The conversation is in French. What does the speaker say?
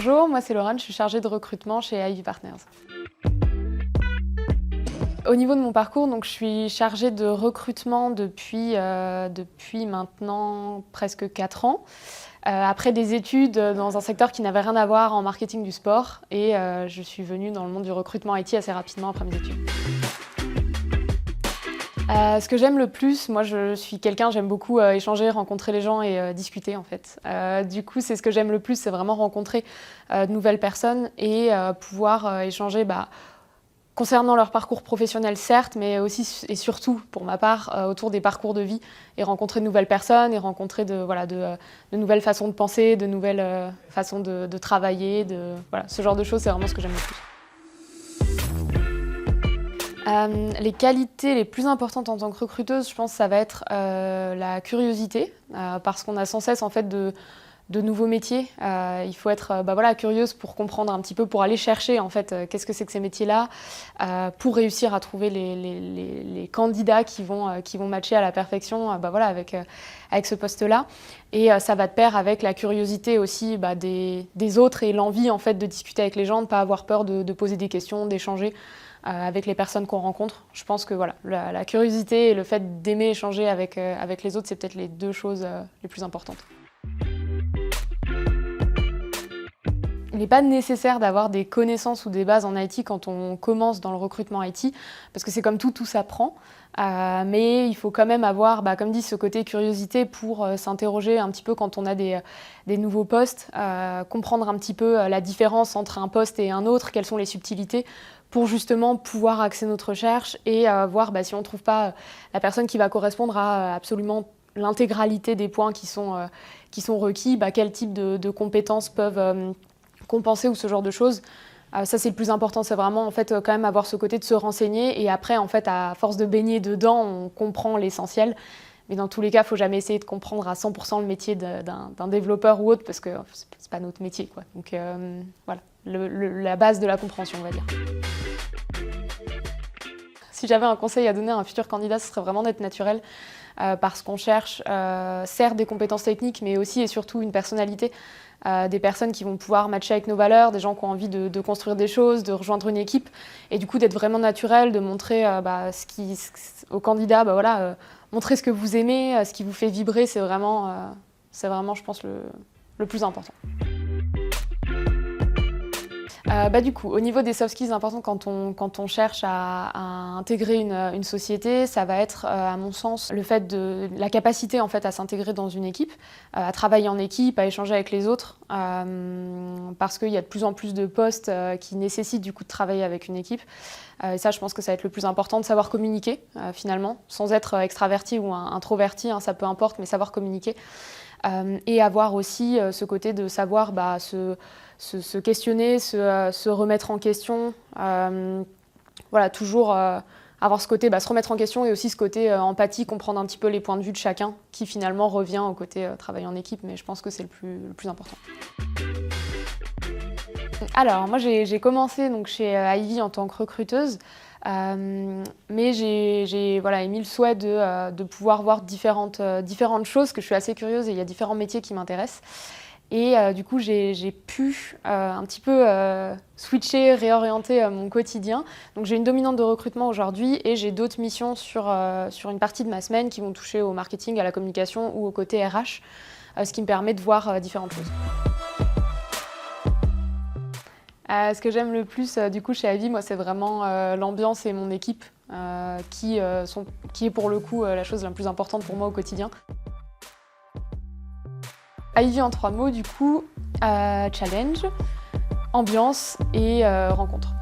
Bonjour, moi c'est Laurent, je suis chargée de recrutement chez Ivy Partners. Au niveau de mon parcours, donc, je suis chargée de recrutement depuis maintenant presque 4 ans. Après des études dans un secteur qui n'avait rien à voir en marketing du sport et je suis venue dans le monde du recrutement IT assez rapidement après mes études. Ce que j'aime le plus, moi je suis quelqu'un, j'aime beaucoup échanger, rencontrer les gens et discuter en fait. Du coup, c'est ce que j'aime le plus, c'est vraiment rencontrer de nouvelles personnes et pouvoir échanger concernant leur parcours professionnel certes, mais aussi et surtout pour ma part autour des parcours de vie et rencontrer de nouvelles personnes et rencontrer de nouvelles façons de penser, de nouvelles façons de travailler, ce genre de choses, c'est vraiment ce que j'aime le plus. Les qualités les plus importantes en tant que recruteuse, je pense, ça va être la curiosité, parce qu'on a sans cesse en fait de nouveaux métiers. Il faut être curieuse pour comprendre un petit peu, pour aller chercher en fait qu'est-ce que c'est que ces métiers-là, pour réussir à trouver les candidats qui vont matcher à la perfection avec ce poste-là. Et ça va de pair avec la curiosité aussi des autres et l'envie en fait de discuter avec les gens, de ne pas avoir peur de poser des questions, d'échanger avec les personnes qu'on rencontre. Je pense que la curiosité et le fait d'aimer échanger avec les autres, c'est peut-être les deux choses les plus importantes. Il n'est pas nécessaire d'avoir des connaissances ou des bases en IT quand on commence dans le recrutement IT, parce que c'est comme tout s'apprend. Mais il faut quand même avoir, comme dit, ce côté curiosité pour s'interroger un petit peu quand on a des nouveaux postes, comprendre un petit peu la différence entre un poste et un autre, quelles sont les subtilités, pour justement pouvoir axer notre recherche et voir si on ne trouve pas la personne qui va correspondre à absolument l'intégralité des points qui sont requis, quel type de compétences peuvent compenser ou ce genre de choses. Ça c'est le plus important, c'est vraiment en fait quand même avoir ce côté de se renseigner et après en fait à force de baigner dedans on comprend l'essentiel. Mais dans tous les cas, il ne faut jamais essayer de comprendre à 100% le métier d'un développeur ou autre parce que c'est pas notre métier, quoi. Donc voilà, la base de la compréhension, on va dire. Si j'avais un conseil à donner à un futur candidat, ce serait vraiment d'être naturel parce qu'on cherche certes des compétences techniques, mais aussi et surtout une personnalité. Des personnes qui vont pouvoir matcher avec nos valeurs, des gens qui ont envie de construire des choses, de rejoindre une équipe, et du coup d'être vraiment naturel, de montrer aux candidats, montrer ce que vous aimez, ce qui vous fait vibrer, c'est vraiment, je pense, le plus important. Du coup, au niveau des soft skills importants quand on cherche à intégrer une société, ça va être, à mon sens, le fait de la capacité en fait à s'intégrer dans une équipe, à travailler en équipe, à échanger avec les autres, parce qu'il y a de plus en plus de postes qui nécessitent du coup de travailler avec une équipe. Et ça, je pense que ça va être le plus important, de savoir communiquer finalement, sans être extraverti ou introverti, ça peu importe, mais savoir communiquer. Et avoir aussi ce côté de savoir se questionner, se remettre en question, toujours avoir ce côté se remettre en question et aussi ce côté empathie, comprendre un petit peu les points de vue de chacun qui finalement revient au côté travail en équipe, mais je pense que c'est le plus important. Alors moi j'ai commencé donc, chez Ivy en tant que recruteuse, mais j'ai émis le souhait de pouvoir voir différentes choses, que je suis assez curieuse et il y a différents métiers qui m'intéressent. Et du coup, j'ai pu un petit peu switcher, réorienter mon quotidien. Donc j'ai une dominante de recrutement aujourd'hui et j'ai d'autres missions sur une partie de ma semaine qui vont toucher au marketing, à la communication ou au côté RH, ce qui me permet de voir différentes choses. Ce que j'aime le plus du coup chez Ivy, moi, c'est vraiment l'ambiance et mon équipe qui est pour le coup la chose la plus importante pour moi au quotidien. Ivy en 3 mots, du coup, challenge, ambiance et rencontre.